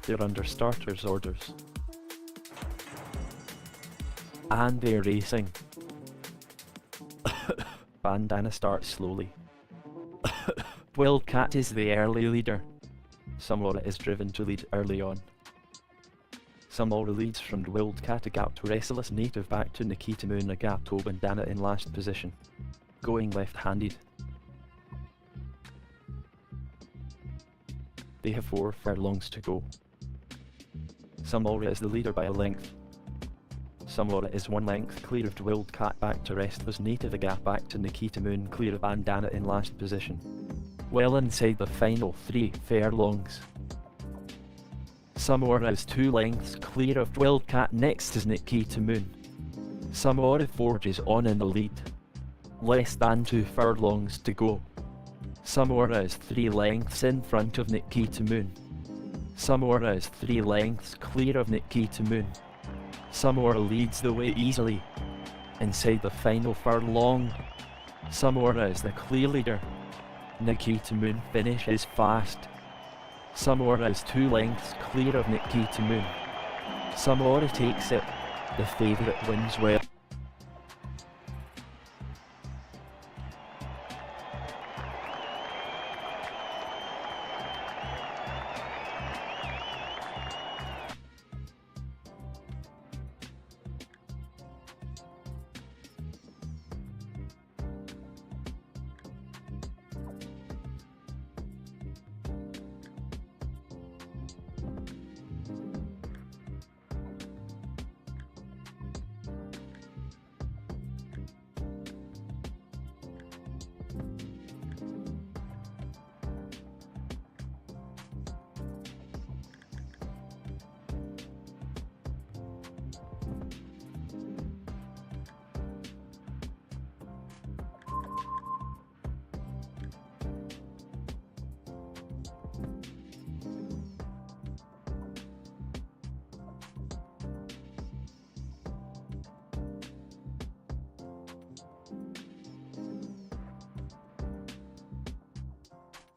They're under starter's orders. And they're racing. Bandana starts slowly. Wildcat is the early leader. Samora is driven to lead early on. Samora leads from Wildcat a gap to Restless Native back to Nikita Moon a gap to Bandana in last position. Going left-handed. They have 4 furlongs to go. Samora is the leader by a length. Samora is 1 length clear of Wildcat back to Restless Native a gap back to Nikita Moon clear of Bandana in last position. Well inside the final 3 furlongs. Samora is 2 lengths clear of Wildcat, next is Nikita Moon. Samora forges on in the lead. Less than 2 furlongs to go. Samora is 3 lengths in front of Nikita Moon. Samora is 3 lengths clear of Nikita Moon. Samora leads the way easily. Inside the final furlong, Samora is the clear leader. Nikita Moon finishes fast. Samora is 2 lengths clear of Nikita Moon. Samora takes it. The favourite wins well.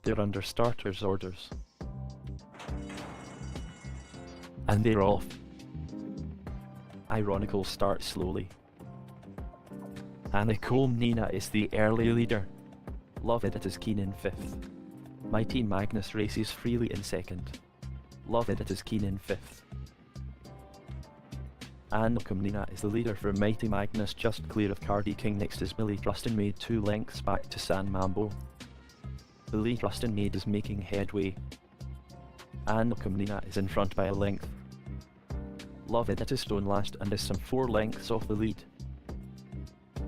They're under starter's orders. And they're off. Ironical starts slowly. Nicole Nina is the early leader. Love It is keen in 5th. Mighty Magnus races freely in 2nd. Love It is keen in 5th. Nina is the leader for Mighty Magnus, just clear of Cardi King. Next is Billy Trustin Maid 2 lengths back to San Mambo. Billy Trustin Maid is making headway. Nina is in front by a length. Love It is stone last and is some 4 lengths off the lead.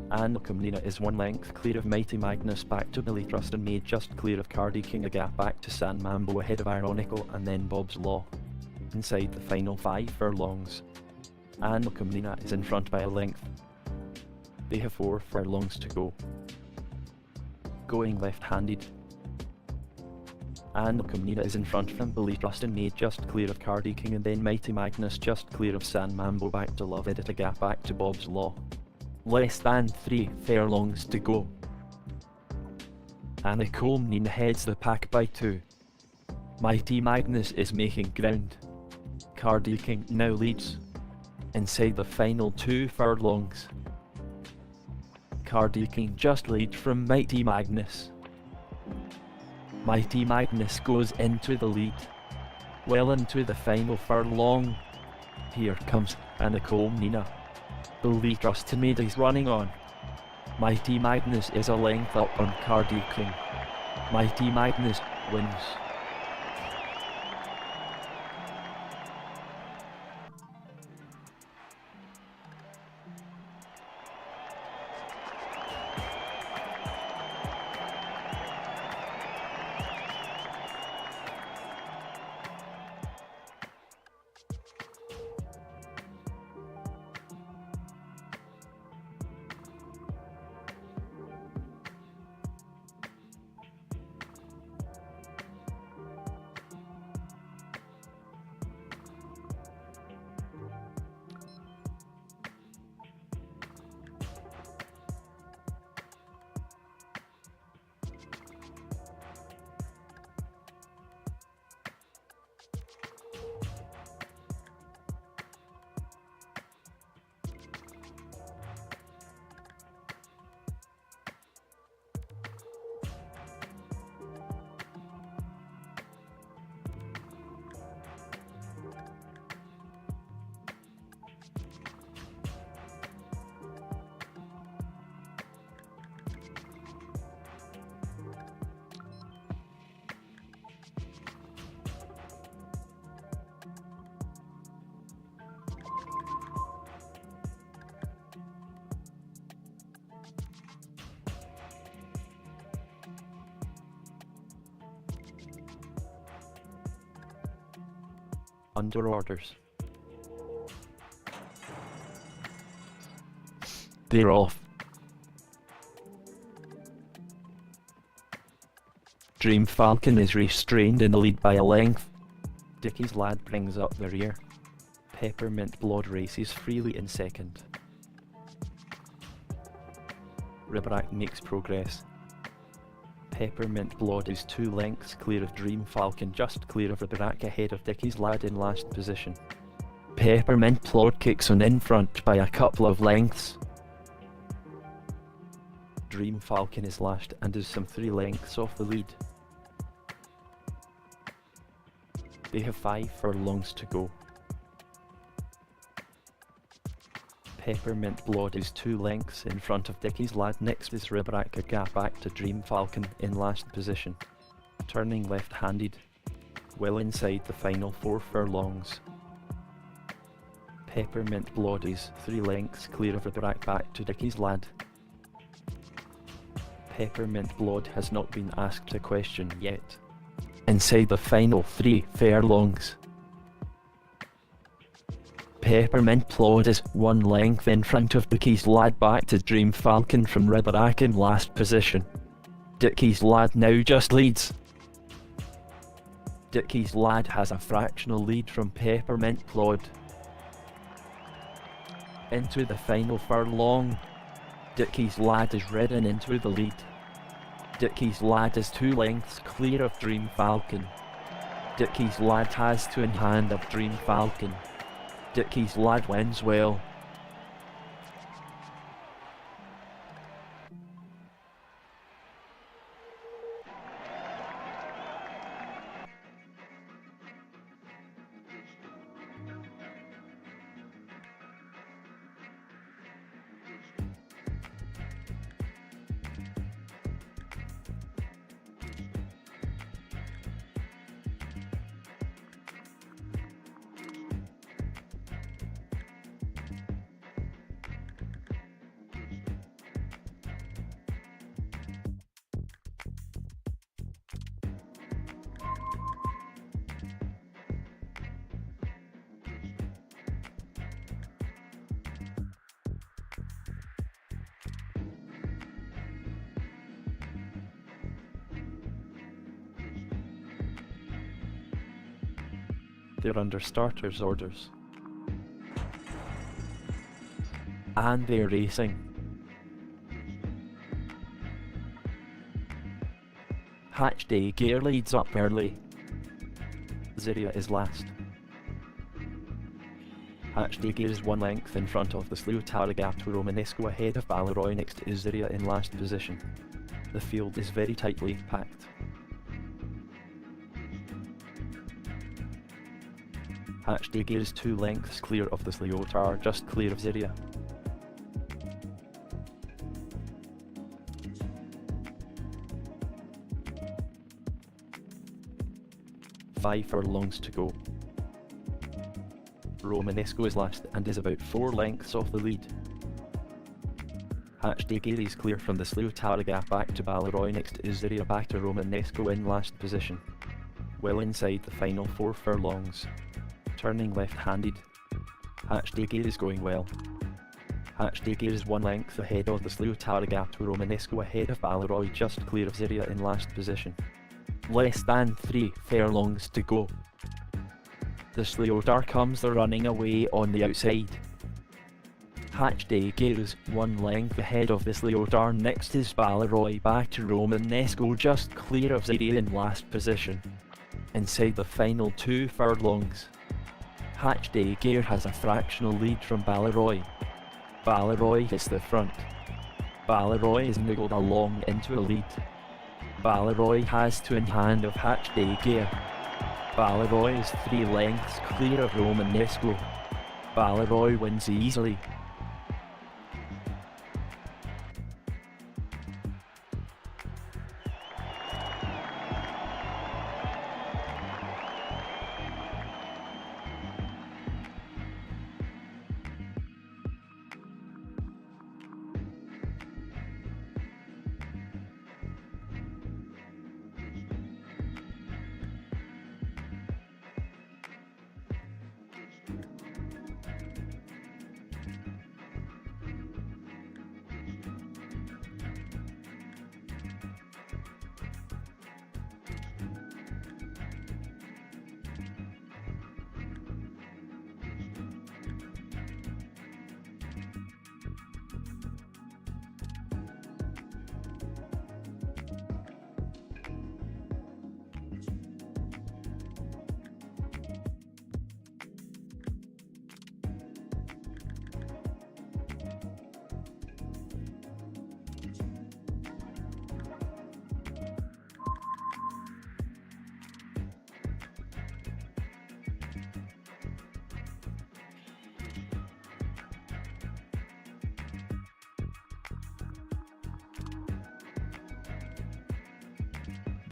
Nina is 1 length clear of Mighty Magnus back to Billy Trustin Maid, just clear of Cardi King a gap back to San Mambo ahead of Ironical and then Bob's Law. Inside the final 5 furlongs. Nina is in front by a length. They have 4 furlongs to go. Going left-handed. Nina is in front from Billy Trustin Maid, just clear of Cardi King and then Mighty Magnus, just clear of San Mambo back to Love It a gap back to Bob's Law. Less than 3 furlongs to go. Nicole Nina heads the pack by 2. Mighty Magnus is making ground. Cardi King now leads. Inside the final 2 furlongs. Cardi King just leads from Mighty Magnus. Mighty Magnus goes into the lead. Well into the final furlong. Here comes Nicole Nina. Billy Trustin Maid is running on. Mighty Magnus is a length up on Cardi King. Mighty Magnus wins. Under orders. They're off. Dream Falcon is restrained in the lead by a length. Dickie's Lad brings up the rear. Peppermint Blood races freely in second. Ribrac makes progress. Peppermint Blood is 2 lengths clear of Dream Falcon, just clear of Ribrac ahead of Dickie's Lad in last position. Peppermint Blood kicks on in front by a couple of lengths. Dream Falcon is lashed and is some 3 lengths off the lead. They have 5 furlongs to go. Peppermint Blood is 2 lengths in front of Dickie's Lad. Next is Ribrac, a gap back to Dream Falcon in last position. Turning left-handed, well inside the final 4 furlongs. Peppermint Blood is 3 lengths clear of Ribrac back to Dickie's Lad. Peppermint Blood has not been asked a question yet. Inside the final 3 furlongs. Peppermint Blood is 1 length in front of Dickie's Lad back to Dream Falcon from Ribrac in last position. Dickie's Lad now just leads. Dickie's Lad has a fractional lead from Peppermint Blood. Into the final furlong. Dickie's Lad is ridden into the lead. Dickie's Lad is 2 lengths clear of Dream Falcon. Dickie's Lad has 2 in hand of Dream Falcon. Dickie's Lad wins well. They're under starters orders. And they're racing. Hatch Day Gear leads up early. Ziria is last. Hatch Day Gear is 1 length in front of the Slough Tarragap Romanesco ahead of Balleroy. Next is Ziria in last position. The field is very tightly packed. Hatch Day Gear is 2 lengths clear of the Slough, just clear of Ziria. Five furlongs to go. Romanesco is last and is about 4 lengths off the lead. Hatch Day Gear is clear from the Slough Tarragap back to Balleroy. Next is Ziria back to Romanesco in last position. Well inside the final 4 furlongs. Turning left-handed. Hatch Day Gear is going well. Hatch Day Gear is 1 length ahead of the Slough Tarragap Romanesco ahead of Balleroy, just clear of Ziria in last position. Less than 3 furlongs to go. The Slough comes running away on the outside. Hatch Day Gear is 1 length ahead of the Slough. Next is Balleroy back to Romanesco, just clear of Ziria in last position. Inside the final 2 furlongs. Hatch Day Gear has a fractional lead from Balleroy. Balleroy is the front. Balleroy is niggled along into the lead. Balleroy has 2 in hand of Hatch Day Gear. Balleroy is 3 lengths clear of Romanesco. Balleroy wins easily.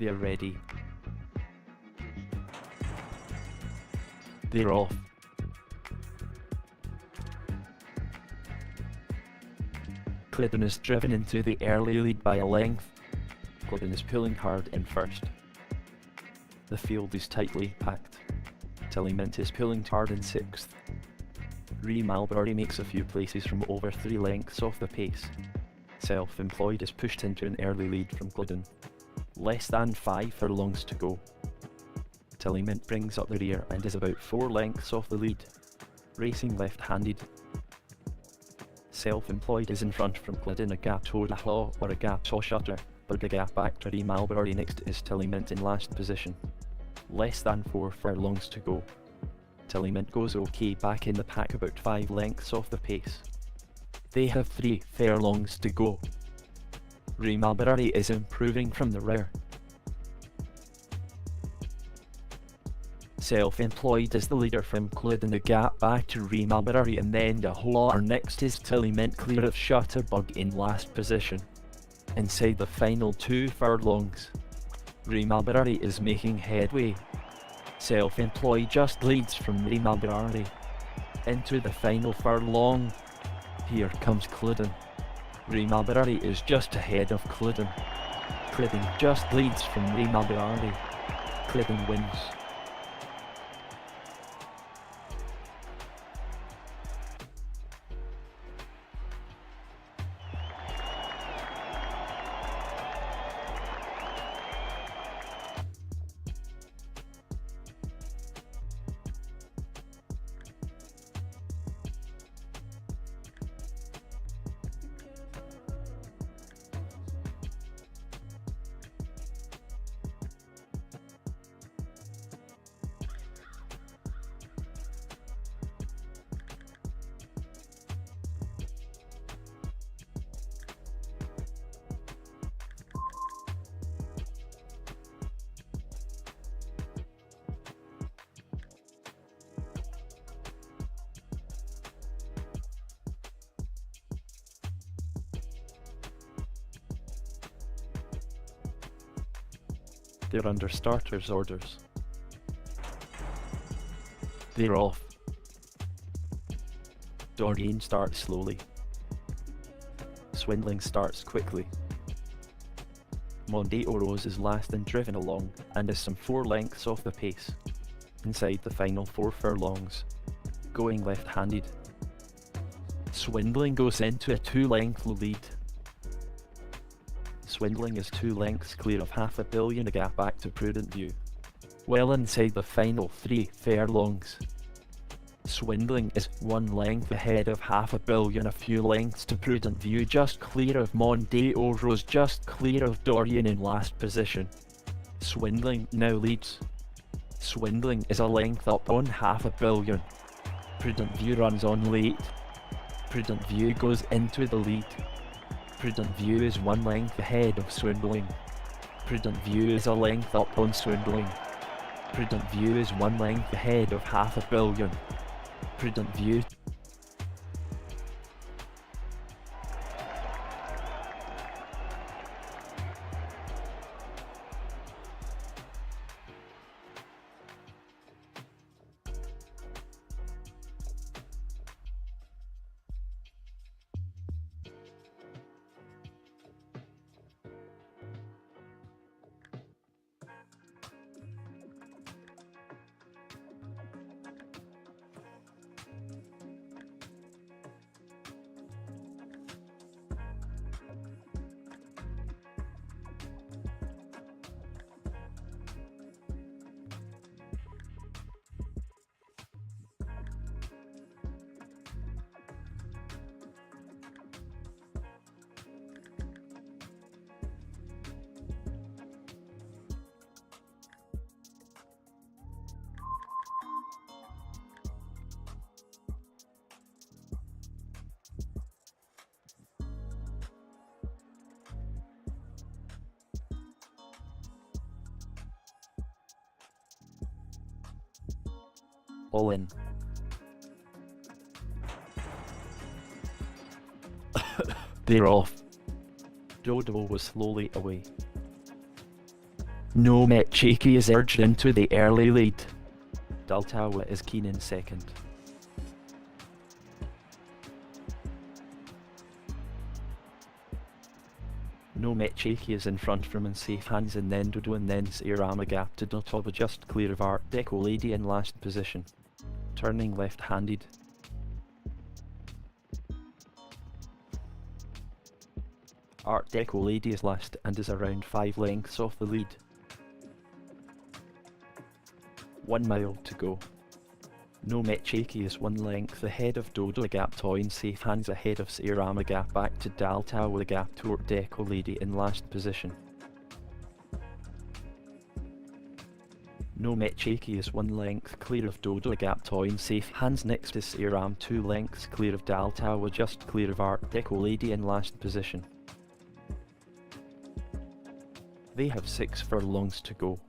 They're ready. They're off. Clinton is driven into the early lead by a length. Clinton is pulling hard in first. The field is tightly packed. Tillymint is pulling hard in sixth. Ree Malbury makes a few places from over 3 lengths off the pace. Self-Employed is pushed into an early lead from Clinton. Less than 5 furlongs to go. Tillymint brings up the rear and is about 4 lengths off the lead. Racing left-handed. Self-Employed is in front from Clinton, a gap toward a haw or a gap saw shutter, but the gap back to Ree Malbury next is Tillymint in last position. Less than 4 furlongs to go. Tillymint goes okay back in the pack, about 5 lengths off the pace. They have 3 furlongs to go. Ree Malbury is improving from the rear. Self-Employed is the leader from Clinton, the gap back to Ree Malbury, and then the whole next is Tillymint clear of Shutterbug in last position. Inside the final 2 furlongs, Ree Malbury is making headway. Self-Employed just leads from Ree Malbury. Into the final furlong. Here comes Clinton. Ree Malbury is just ahead of Clinton. Clinton just leads from Ree Malbury. Clinton wins. They're under starter's orders. They're off. Doreen starts slowly. Swindling starts quickly. Mondeo Rose is last and driven along, and is some 4 lengths off the pace. Inside the final 4 furlongs. Going left-handed. Swindling goes into a 2-length lead. Swindling is 2 lengths clear of $500 million, a gap back to Prudent View. Well inside the final 3 furlongs. Swindling is 1 length ahead of $500 million, a few lengths to Prudent View, just clear of Mondeo Rose, just clear of Dorian in last position. Swindling now leads. Swindling is a length up on $500 million. Prudent View runs on late. Prudent View goes into the lead. Prudent View is 1 length ahead of Swindling. Prudent View is a length up on Swindling. Prudent View is 1 length ahead of $500 million. Prudent View. All in. They're off. Dodo was slowly away. No Met Cheeky is urged into the early lead. Daltawa is keen in second. No Met Cheeky is in front from in safe hands, and then Dodo and then Sierra gap to Daltawa just clear of Art Deco Lady in last position. Turning left-handed. Art Deco Lady is last and is around 5 lengths off the lead. 1 mile to go. No Met Cheeky is 1 length ahead of Dodo Gap Toy in safe hands, ahead of Sierra Gap back to Daltawa Gap to Art Deco Lady in last position. No Met Cheeky is 1 length clear of Dodo Gap Toy in safe hands, next is Sierra 2 lengths clear of Daltawa, just clear of Art Deco Lady in last position. They have 6 furlongs to go.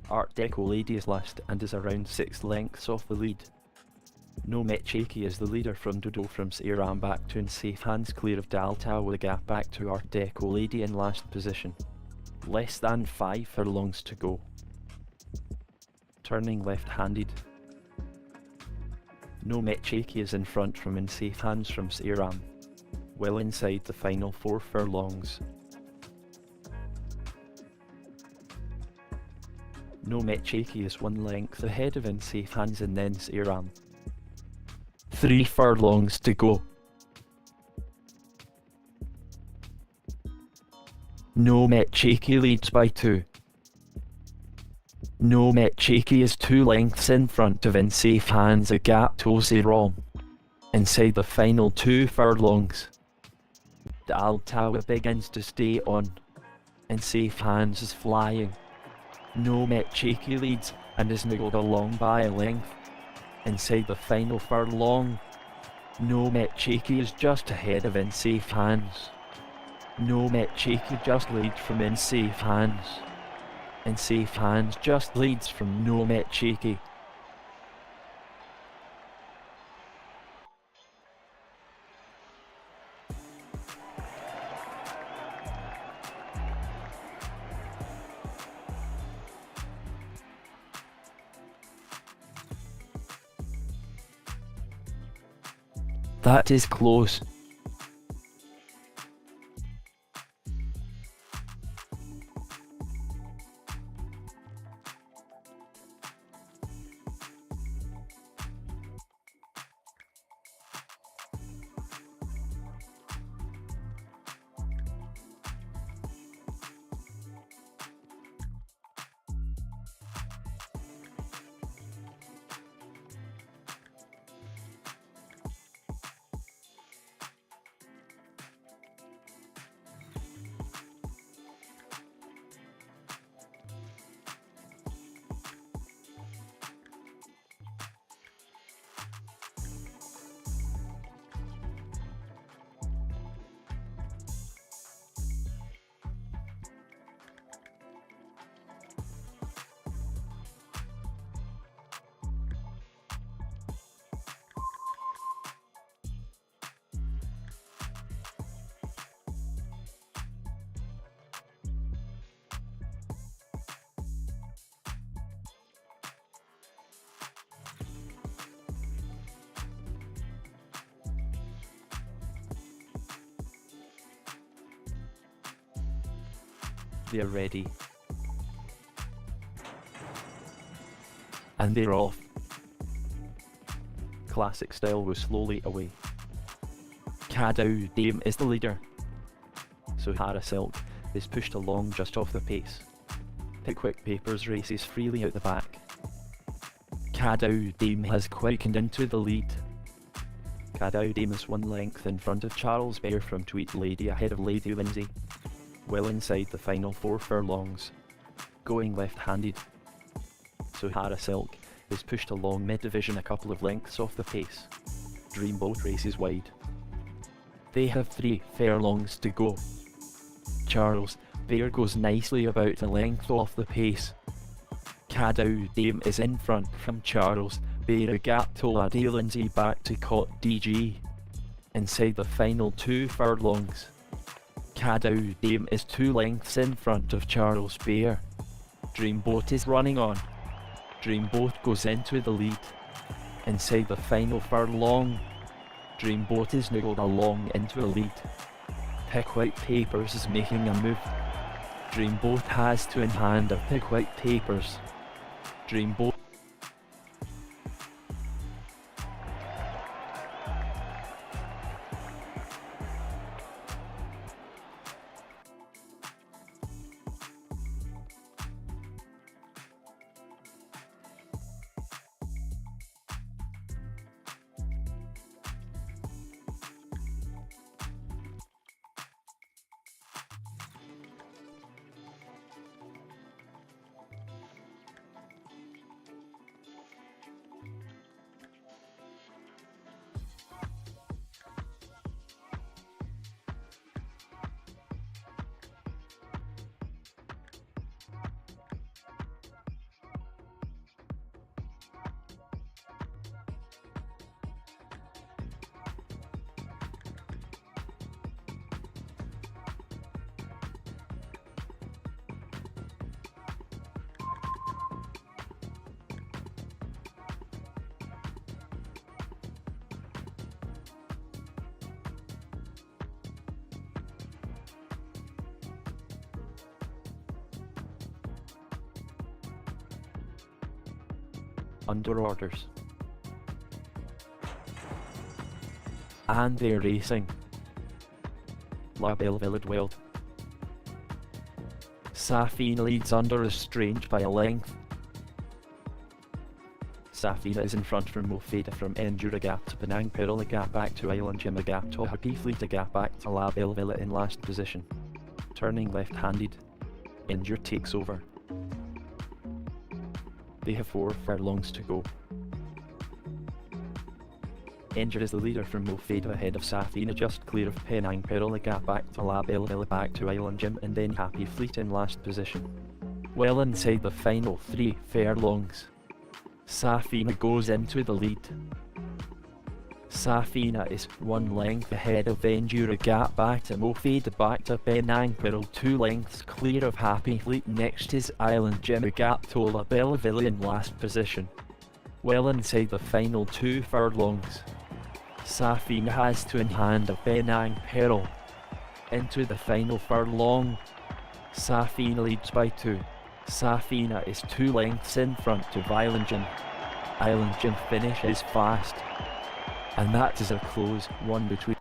Art Deco Lady is last and is around 6 lengths off the lead. No Met Cheeky is the leader from Dodo from Sierra back to in safe hands, clear of Daltawa Gap back to Art Deco Lady in last position. Less than 5 furlongs to go. Turning left-handed. No Met Cheeky is in front from in safe hands from Sierra, well inside the final 4 furlongs. No Met Cheeky is 1 length ahead of in safe hands and then Sierra. 3 furlongs to go. No Met Cheeky leads by 2. No Met Cheeky is 2 lengths in front of in safe hands a gap to Zero. Inside the final 2 furlongs. Daltawa begins to stay on. In safe hands is flying. No Met Cheeky leads and is niggled along by a length. Inside the final furlong. No Met Cheeky is just ahead of in safe hands. No Met Cheeky just leads from in safe hands. In safe hands just leads from No Met Cheeky. That is close. They're ready. And they're off. Classic Style was slowly away. Cadow Dame is the leader. So Hara Silk is pushed along just off the pace. Pickwick Papers races freely out the back. Cadow Dame has quickened into the lead. Cadow Dame is 1 length in front of Charles Bear from Tweet Lady, ahead of Lady Lindsay. Well inside the final 4 furlongs. Going left-handed. So Hara Silk is pushed along mid-division a couple of lengths off the pace. Dreamboat races wide. They have 3 furlongs to go. Charles Bear goes nicely about a length off the pace. Cadow Dame is in front from Charles Bear, a gap to Lady Lindsay back to Cot DG. Inside the final 2 furlongs. Cadow Dame is 2 lengths in front of Charles Bear. Dreamboat is running on. Dreamboat goes into the lead. Inside the final furlong, Dreamboat is niggled along into the lead. Pick White Papers is making a move. Dreamboat has 2 in hand of Pick White Papers. Dreamboat under orders. And they're racing. La Belle Village Wild. Safina leads under restraint by a length. Safina is in front from Mofeda from Endura Gap to Penang Pearl, a gap back to Island Jim, a gap to Happy Fleet, a gap back to La Belle Villa in last position. Turning left-handed, Endure takes over. They have 4 furlongs to go. Endure is the leader from Mofeda ahead of Safina, just clear of Penang Pearl, a gap back to La Belle Villa, back to Island Jim, and then Happy Fleet in last position. Well inside the final 3 furlongs, Safina goes into the lead. Safina is 1 length ahead of Endure, a gap back to Mofeda, back to Penang Pearl, 2 lengths clear of Happy Fleet. Next is Island Jim, a gap to La Belle Villa in last position. Well inside the final 2 furlongs, Safina has 2 in hand of Penang Pearl. Into the final furlong, Safina leads by 2. Safina is 2 lengths in front of Island Jim. Island Jim finishes fast. And that is a close one between.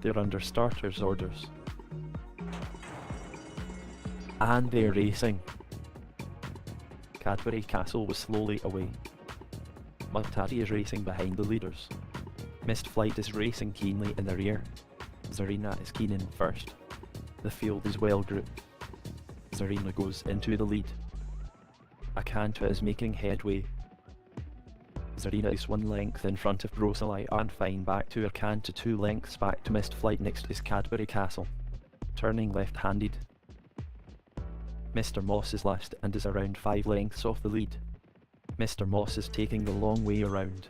They're under starters orders. And they're racing. Cadbury Castle was slowly away. Mutati is racing behind the leaders. Mist Flight is racing keenly in the rear. Zarina is keen in first. The field is well grouped. Zarina goes into the lead. Akanta is making headway. Zarina is 1 length in front of Rosalie and fine back to Akanta, 2 lengths back to Mist Flight. Next is Cadbury Castle. Turning left-handed. Mr. Moss is last and is around 5 lengths off the lead. Mr. Moss is taking the long way around.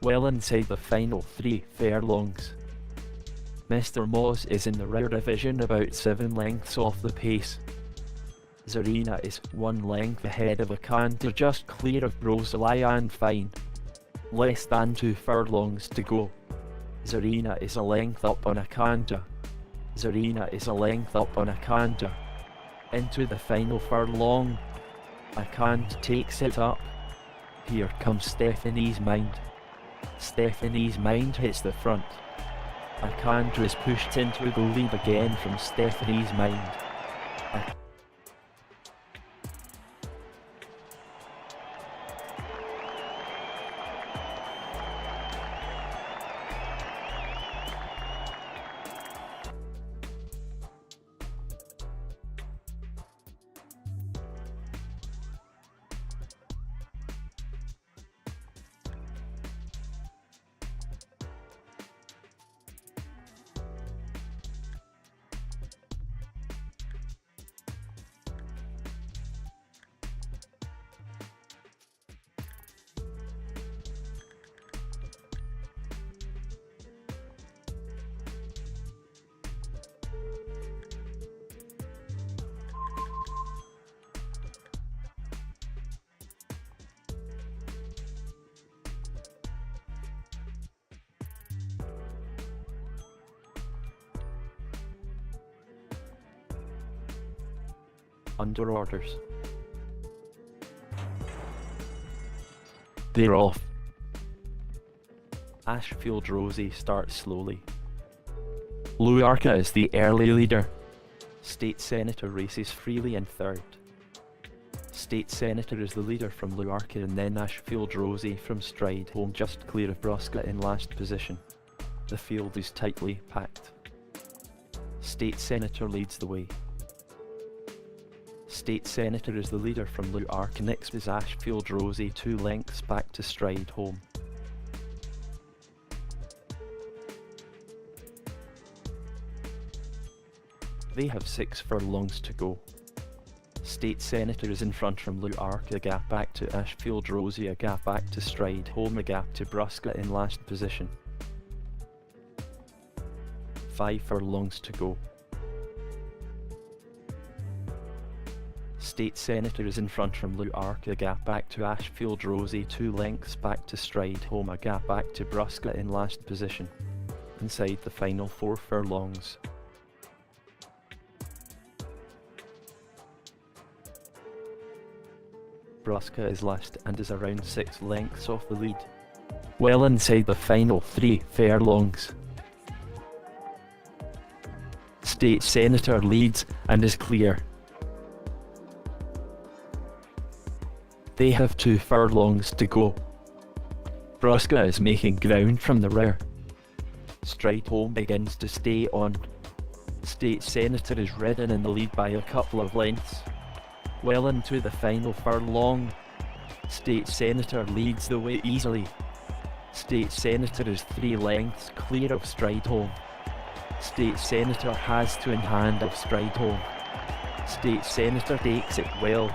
Well inside the final 3 furlongs. Mr. Moss is in the rear division, about 7 lengths off the pace. Zarina is one length ahead of Akanta, just clear of Rosalia and Fine. Less than 2 furlongs to go. Zarina is a length up on Akanta. Zarina is a length up on Akanta. Into the final furlong. Akanta takes it up. Here comes Stephanie's Mind. Stephanie's Mind hits the front. Akanta is pushed into the lead again from Stephanie's Mind. Under orders. They're off. Ashfield Rosie starts slowly. Luarca is the early leader. State Senator races freely in third. State Senator is the leader from Luarca, and then Ashfield Rosie from Stride Home just clear of Brusca in last position. The field is tightly packed. State Senator leads the way. State Senator is the leader from Luarca. Next is Ashfield Rosie, 2 lengths back to Stride Home. They have 6 furlongs to go. State Senator is in front from Luarca, a gap back to Ashfield Rosie, a gap back to Stride Home, a gap to Brusca in last position. 5 furlongs to go. State Senator is in front from Luarca, a gap back to Ashfield Rosie, 2 lengths back to Stride Home, a gap back to Brusca in last position. Inside the final 4 furlongs. Brusca is last and is around 6 lengths off the lead. Well inside the final 3 furlongs. State Senator leads and is clear. They have 2 furlongs to go. Brusca is making ground from the rear. Stride Home begins to stay on. State Senator is ridden in the lead by a couple of lengths. Well into the final furlong. State Senator leads the way easily. State Senator is 3 lengths clear of Stride Home. State Senator has 2 in hand of Stride Home. State Senator takes it well.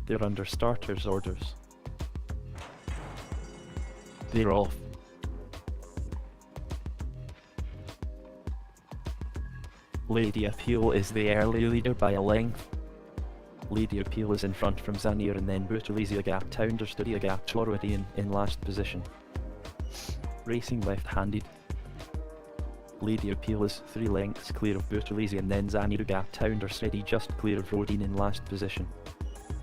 They're under starter's orders. They're off. Lady Appeal is the early leader by a length. Lady Appeal is in front from Zanir and then Butalizia gap to Understudia gap to Orwadian in last position. Racing left-handed. Lady Appeal is 3 lengths clear of Butalizia and then Zanir gap to Understudy just clear of Rodin in last position.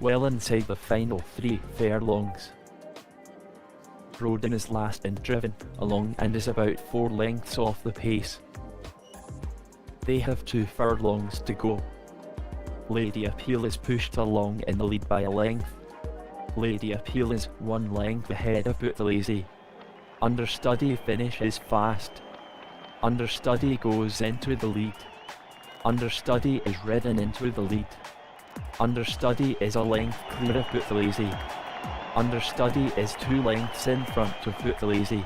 Well inside the final 3 furlongs. Rodin is last and driven along and is about 4 lengths off the pace. They have 2 furlongs to go. Lady Appeal is pushed along in the lead by a length. Lady Appeal is 1 length ahead of Butalazy. Understudy finishes fast. Understudy goes into the lead. Understudy is ridden into the lead. Understudy is a length clear of Butalazy. Understudy is 2 lengths in front of Butalazy.